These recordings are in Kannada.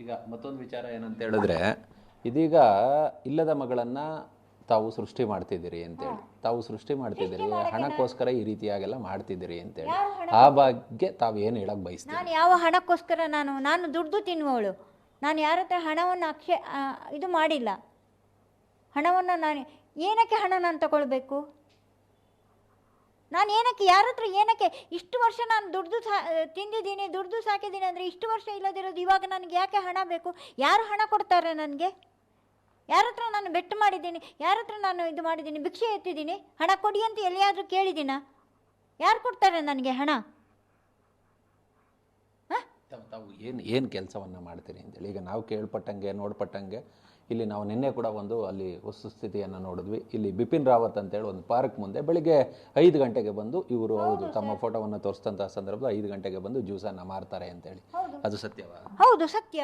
ಈಗ ಮತ್ತೊಂದು ವಿಚಾರ ಏನಂತ ಹೇಳಿದ್ರೆ, ಇದೀಗ ಇಲ್ಲದ ಮಗಳನ್ನ ತಾವು ಸೃಷ್ಟಿ ಮಾಡ್ತಿದ್ದೀರಿ ಅಂತೇಳಿ, ತಾವು ಸೃಷ್ಟಿ ಮಾಡ್ತಿದ್ದೀರಿ ಹಣಕ್ಕೋಸ್ಕರ ಈ ರೀತಿಯಾಗೆಲ್ಲ ಮಾಡ್ತಿದ್ದೀರಿ ಅಂತೇಳಿ, ಆ ಬಗ್ಗೆ ತಾವು ಏನು ಹೇಳಕ್ ಬಯಸ್ತೀರಿ? ನಾನು ಯಾವ ಹಣಕ್ಕೋಸ್ಕರ ನಾನು ದುಡ್ಡು ತಿನ್ನುವವಳು. ನಾನು ಯಾರ ಹತ್ರ ಹಣವನ್ನು ಇದು ಮಾಡಿಲ್ಲ. ಹಣವನ್ನು ನಾನು ಏನಕ್ಕೆ ಹಣ ನಾನು ತಗೊಳ್ಬೇಕು? ನಾನು ಏನಕ್ಕೆ ಯಾರ ಹತ್ರ ಏನಕ್ಕೆ ಇಷ್ಟು ವರ್ಷ ನಾನು ದುಡ್ದು ತಿಂದಿದ್ದೀನಿ, ದುಡ್ದು ಸಾಕಿದ್ದೀನಿ ಅಂದರೆ ಇಷ್ಟು ವರ್ಷ ಇಲ್ಲದಿರೋದು ಇವಾಗ ನನಗೆ ಯಾಕೆ ಹಣ ಬೇಕು? ಯಾರು ಹಣ ಕೊಡ್ತಾರೆ ನನಗೆ? ಯಾರ ಹತ್ರ ನಾನು ಬೆಟ್ಟು ಮಾಡಿದ್ದೀನಿ? ಯಾರ ಹತ್ರ ನಾನು ಇದು ಮಾಡಿದ್ದೀನಿ? ಭಿಕ್ಷೆ ಎತ್ತಿದ್ದೀನಿ? ಹಣ ಕೊಡಿ ಅಂತ ಎಲ್ಲಿಯಾದರೂ ಕೇಳಿದ್ದೀನ? ಯಾರು ಕೊಡ್ತಾರೆ ನನಗೆ ಹಣ? ತಾವು ಏನು ಕೆಲಸವನ್ನು ಮಾಡ್ತೀರಿ ಅಂತೇಳಿ ಈಗ ನಾವು ಕೇಳ್ಪಟ್ಟಂಗೆ ನೋಡ್ಪಟ್ಟಂಗೆ ಇಲ್ಲಿ ನಾವು ನಿನ್ನೆ ಕೂಡ ಒಂದು ಅಲ್ಲಿ ವಸ್ತುಸ್ಥಿತಿಯನ್ನು ನೋಡಿದ್ವಿ. ಇಲ್ಲಿ ಬಿಪಿನ್ ರಾವತ್ ಅಂತೇಳಿ ಒಂದು ಪಾರ್ಕ್ ಮುಂದೆ ಬೆಳಿಗ್ಗೆ 5 ಗಂಟೆಗೆ ಬಂದು ಇವರು ಹೌದು ತಮ್ಮ ಫೋಟೋವನ್ನು ತೋರಿಸಿದಂಥ ಸಂದರ್ಭದಲ್ಲಿ 5 ಗಂಟೆಗೆ ಬಂದು ಜ್ಯೂಸನ್ನು ಮಾರ್ತಾರೆ ಅಂತೇಳಿ, ಅದು ಸತ್ಯವಾ? ಹೌದು, ಸತ್ಯ.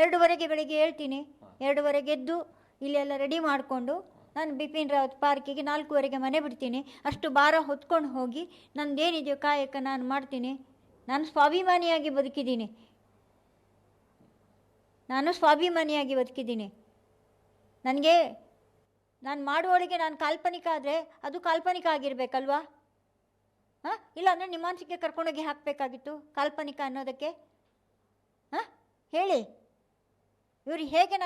2:30ಗೆ ಬೆಳಿಗ್ಗೆ ಹೇಳ್ತೀನಿ, 2:30ಗೆ ಎದ್ದು ಇಲ್ಲೆಲ್ಲ ರೆಡಿ ಮಾಡಿಕೊಂಡು ನಾನು ಬಿಪಿನ್ ರಾವತ್ ಪಾರ್ಕಿಗೆ 4:15ಗೆ ಮನೆ ಬಿಡ್ತೀನಿ. ಅಷ್ಟು ಭಾರ ಹೊತ್ಕೊಂಡು ಹೋಗಿ ನಂದೇನಿದೆಯೋ ಕಾಯಕ ನಾನು ಮಾಡ್ತೀನಿ. ನಾನು ಸ್ವಾಭಿಮಾನಿಯಾಗಿ ಬದುಕಿದ್ದೀನಿ. ನನಗೆ ನಾನು ಮಾಡುವವಳಿಗೆ ನಾನು ಕಾಲ್ಪನಿಕ ಆದರೆ ಅದು ಕಾಲ್ಪನಿಕ ಆಗಿರಬೇಕಲ್ವಾ? ಹಾಂ, ಇಲ್ಲಾಂದರೆ ನಿಮ್ಮಾನ್ಸಿಗೆ ಕರ್ಕೊಂಡೋಗಿ ಹಾಕಬೇಕಾಗಿತ್ತು ಕಾಲ್ಪನಿಕ ಅನ್ನೋದಕ್ಕೆ. ಹಾಂ, ಹೇಳಿ. ಇವರು ಹೇಗೆ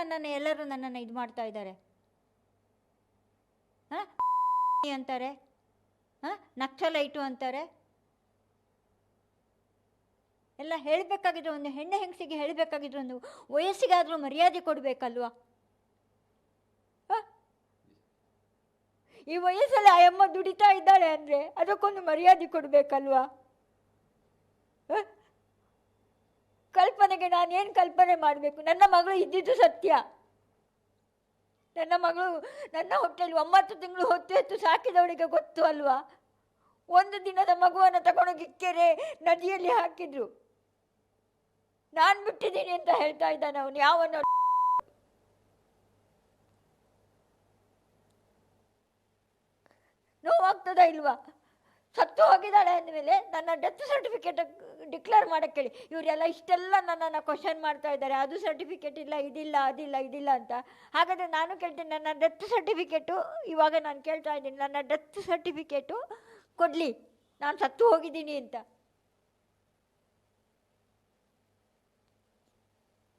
ಎಲ್ಲರೂ ನನ್ನನ್ನು ಇದು ಮಾಡ್ತಾ ಇದ್ದಾರೆ? ಹಾಂ ಅಂತಾರೆ, ಹಾಂ ನಕ್ಸಲೈಟು ಅಂತಾರೆ. ಎಲ್ಲ ಹೇಳಬೇಕಾಗಿದ್ರು, ಒಂದು ಹೆಣ್ಣು ಹೆಂಗಸಿಗೆ ಹೇಳಬೇಕಾಗಿದ್ರು ಒಂದು ವಯಸ್ಸಿಗಾದರೂ ಮರ್ಯಾದೆ ಕೊಡಬೇಕಲ್ವಾ? ಈ ವಯಸ್ಸಲ್ಲಿ ಆ ಅಮ್ಮ ದುಡಿತಾ ಇದ್ದಾಳೆ ಅಂದರೆ ಅದಕ್ಕೊಂದು ಮರ್ಯಾದೆ ಕೊಡಬೇಕಲ್ವಾ? ಕಲ್ಪನೆಗೆ ನಾನೇನು ಕಲ್ಪನೆ ಮಾಡಬೇಕು? ನನ್ನ ಮಗಳು ಇದ್ದಿದ್ದು ಸತ್ಯ. ನನ್ನ ಮಗಳು ನನ್ನ ಹೊಟ್ಟೆಯಲ್ಲಿ 9 ತಿಂಗಳು ಹೊತ್ತು ಸಾಕಿದವಳಿಗೆ ಗೊತ್ತು ಅಲ್ವಾ? ಒಂದು ದಿನದ ಮಗುವನ್ನು ತಗೊಂಡೋಗಿ ಕೆರೆ ನದಿಯಲ್ಲಿ ಹಾಕಿದ್ರು. ನಾನು ಬಿಟ್ಟಿದ್ದೀನಿ ಅಂತ ಹೇಳ್ತಾ ಇದ್ದಾನೆ ಅವನು. ಯಾವನು? ನೋವಾಗ್ತದ ಇಲ್ವಾ? ಸತ್ತು ಹೋಗಿದ್ದಾಳೆ ಅಂದಮೇಲೆ ನನ್ನ ಡೆತ್ ಸರ್ಟಿಫಿಕೇಟ್ ಡಿಕ್ಲೇರ್ ಮಾಡೋಕ್ಕೆ ಹೇಳಿ. ಇವರೆಲ್ಲ ಇಷ್ಟೆಲ್ಲ ನನ್ನನ್ನು ಕ್ವಶನ್ ಮಾಡ್ತಾ ಇದ್ದಾರೆ. ಅದು ಸರ್ಟಿಫಿಕೇಟ್ ಇಲ್ಲ, ಇದಿಲ್ಲ, ಇದಿಲ್ಲ ಅಂತ. ಹಾಗಾದರೆ ನಾನು ಕೇಳ್ತೀನಿ, ನನ್ನ ಡೆತ್ ಸರ್ಟಿಫಿಕೇಟು ಇವಾಗ ನಾನು ಕೇಳ್ತಾ ಇದ್ದೀನಿ, ನನ್ನ ಡೆತ್ ಸರ್ಟಿಫಿಕೇಟು ಕೊಡಲಿ, ನಾನು ಸತ್ತು ಹೋಗಿದ್ದೀನಿ ಅಂತ.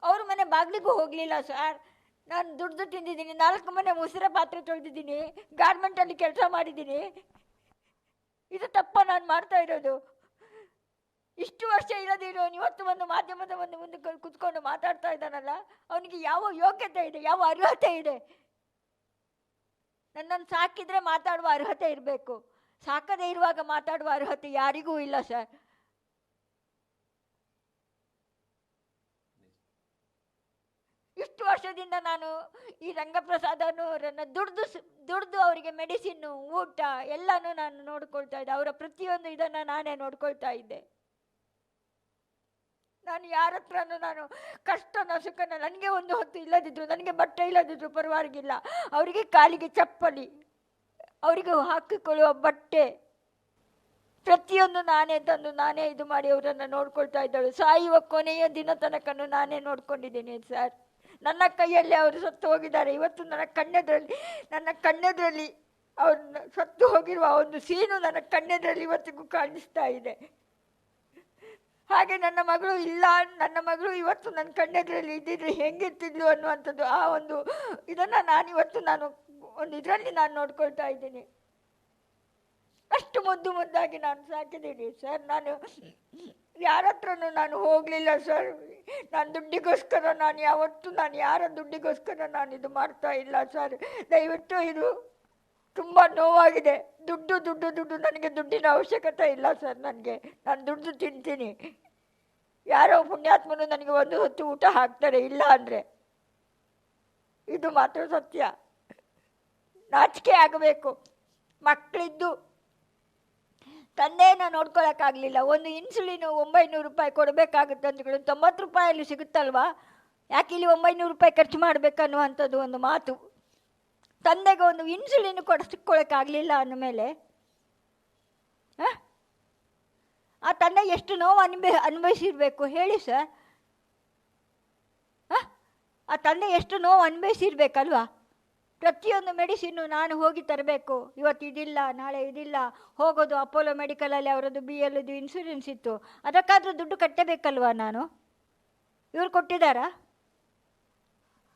ಅವ್ರ ಮನೆ ಬಾಗಿಲಿಗೂ ಹೋಗಲಿಲ್ಲ ಸರ್. ನಾನು ದುಡ್ದು ತಿಂದಿದ್ದೀನಿ, 4 ಮನೆ ಮುಸುರೆ ಪಾತ್ರೆ ತೊಳೆದಿದ್ದೀನಿ, ಗಾರ್ಮೆಂಟಲ್ಲಿ ಕೆಲಸ ಮಾಡಿದ್ದೀನಿ. ಇದು ತಪ್ಪ ನಾನು ಮಾಡ್ತಾ ಇರೋದು? ಇಷ್ಟು ವರ್ಷ ಇರೋದಿರೋನು ಇವತ್ತು ಒಂದು ಮಾಧ್ಯಮದ ಮುಂದೆ ಕುತ್ಕೊಂಡು ಮಾತಾಡ್ತಾ ಇದ್ದಾನಲ್ಲ, ಅವನಿಗೆ ಯಾವ ಯೋಗ್ಯತೆ ಇದೆ, ಯಾವ ಅರ್ಹತೆ ಇದೆ? ನನ್ನನ್ನು ಸಾಕಿದ್ರೆ ಮಾತಾಡುವ ಅರ್ಹತೆ ಇರಬೇಕು. ಸಾಕದೇ ಇರುವಾಗ ಮಾತಾಡುವ ಅರ್ಹತೆ ಯಾರಿಗೂ ಇಲ್ಲ ಸರ್. ಇಷ್ಟು ವರ್ಷದಿಂದ ನಾನು ಈ ರಂಗಪ್ರಸಾದನವರನ್ನು ದುಡ್ದು ಅವರಿಗೆ ಮೆಡಿಸಿನ್ನು, ಊಟ ಎಲ್ಲನೂ ನಾನು ನೋಡ್ಕೊಳ್ತಾ ಇದ್ದೆ. ಅವರ ಪ್ರತಿಯೊಂದು ಇದನ್ನು ನಾನೇ ನೋಡ್ಕೊಳ್ತಾ ಇದ್ದೆ. ನಾನು ಯಾರ ಹತ್ರನೂ ನಾನು ಕಷ್ಟನ ಸುಖನ, ನನಗೆ ಒಂದು ಹೊತ್ತು ಇಲ್ಲದಿದ್ರು, ನನಗೆ ಬಟ್ಟೆ ಇಲ್ಲದಿದ್ರು ಪರವಾಗಿಲ್ಲ, ಅವರಿಗೆ ಕಾಲಿಗೆ ಚಪ್ಪಲಿ, ಅವರಿಗೆ ಹಾಕಿಕೊಳ್ಳುವ ಬಟ್ಟೆ ಪ್ರತಿಯೊಂದು ನಾನೇ ತಂದು ನಾನೇ ಇದು ಮಾಡಿ ಅವರನ್ನು ನೋಡ್ಕೊಳ್ತಾ ಇದ್ದಳು. ಸಾಯುವ ಕೊನೆಯ ದಿನ ತನಕನೂ ನಾನೇ ನೋಡ್ಕೊಂಡಿದ್ದೀನಿ ಸರ್. ನನ್ನ ಕೈಯಲ್ಲಿ ಅವರು ಸತ್ತು ಹೋಗಿದ್ದಾರೆ. ಇವತ್ತು ನನ್ನ ಕಣ್ಣೆದರಲ್ಲಿ ಅವ್ರನ್ನ ಸತ್ತು ಹೋಗಿರುವ ಒಂದು ಸೀನು ನನ್ನ ಕಣ್ಣೆದರಲ್ಲಿ ಇವತ್ತಿಗೂ ಕಾಣಿಸ್ತಾ ಇದೆ. ಹಾಗೆ ನನ್ನ ಮಗಳು ಇವತ್ತು ನನ್ನ ಕಣ್ಣೆದರಲ್ಲಿ ಇದ್ದಿದ್ರೆ ಹೆಂಗಿರ್ತಿದ್ಲು ಅನ್ನುವಂಥದ್ದು, ಆ ಒಂದು ಇದನ್ನು ನಾನು ಒಂದು ಇದರಲ್ಲಿ ನಾನು ನೋಡ್ಕೊಳ್ತಾ ಇದ್ದೀನಿ. ಅಷ್ಟು ಮುದ್ದಾಗಿ ನಾನು ಸಾಕಿದ್ದೀನಿ ಸರ್. ನಾನು ಯಾರ ಹತ್ರನೂ ನಾನು ಹೋಗಲಿಲ್ಲ ಸರ್. ನಾನು ದುಡ್ಡಿಗೋಸ್ಕರ ನಾನು ಯಾರ ದುಡ್ಡಿಗೋಸ್ಕರ ನಾನು ಇದು ಮಾಡ್ತಾ ಇಲ್ಲ ಸರ್. ದಯವಿಟ್ಟು ಇದು ತುಂಬ ನೋವಾಗಿದೆ. ದುಡ್ಡು ನನಗೆ ದುಡ್ಡಿನ ಅವಶ್ಯಕತೆ ಇಲ್ಲ ಸರ್. ನಾನು ದುಡ್ಡು ತಿಂತೀನಿ. ಯಾರೋ ಪುಣ್ಯಾತ್ಮನು ನನಗೆ ಒಂದು ಹೊತ್ತು ಊಟ ಹಾಕ್ತಾರೆ, ಇಲ್ಲ ಅಂದರೆ. ಇದು ಮಾತ್ರ ಸತ್ಯ. ನಾಚಿಕೆ ಆಗಬೇಕು. ಮಕ್ಕಳಿದ್ದು ತಂದೆಯನ್ನು ನೋಡ್ಕೊಳ್ಳೋಕ್ಕಾಗಲಿಲ್ಲ. ಒಂದು ಇನ್ಸುಲಿನು 900 ರೂಪಾಯಿ ಕೊಡಬೇಕಾಗುತ್ತೆ ಅಂದ್ಕೊಂಡು 90 ರೂಪಾಯಲ್ಲಿ ಸಿಗುತ್ತಲ್ವಾ? ಯಾಕೆ ಇಲ್ಲಿ 900 ರೂಪಾಯಿ ಖರ್ಚು ಮಾಡಬೇಕನ್ನುವಂಥದ್ದು ಒಂದು ಮಾತು. ತಂದೆಗೆ ಒಂದು ಇನ್ಸುಲಿನ್ ಕೊಡಿಸ್ಕೊಳ್ಳೋಕ್ಕಾಗಲಿಲ್ಲ ಅಂದಮೇಲೆ ಆ ತಂದೆ ಎಷ್ಟು ನೋವು ಅನುಭವಿಸಿರಬೇಕು ಹೇಳಿ ಸರ್. ಆ ತಂದೆ ಎಷ್ಟು ನೋವು ಅನುಭವಿಸಿರ್ಬೇಕಲ್ವಾ? ಪ್ರತಿಯೊಂದು ಮೆಡಿಸಿನ್ನು ನಾನು ಹೋಗಿ ತರಬೇಕು, ಇವತ್ತು ಇದಿಲ್ಲ ನಾಳೆ ಇದಿಲ್ಲ, ಹೋಗೋದು ಅಪೋಲೋ ಮೆಡಿಕಲಲ್ಲಿ ಅವರದ್ದು BLದು ಇನ್ಶೂರೆನ್ಸ್ ಇತ್ತು, ಅದಕ್ಕಾದರೂ ದುಡ್ಡು ಕಟ್ಟಬೇಕಲ್ವಾ ನಾನು? ಇವ್ರು ಕೊಟ್ಟಿದ್ದಾರಾ?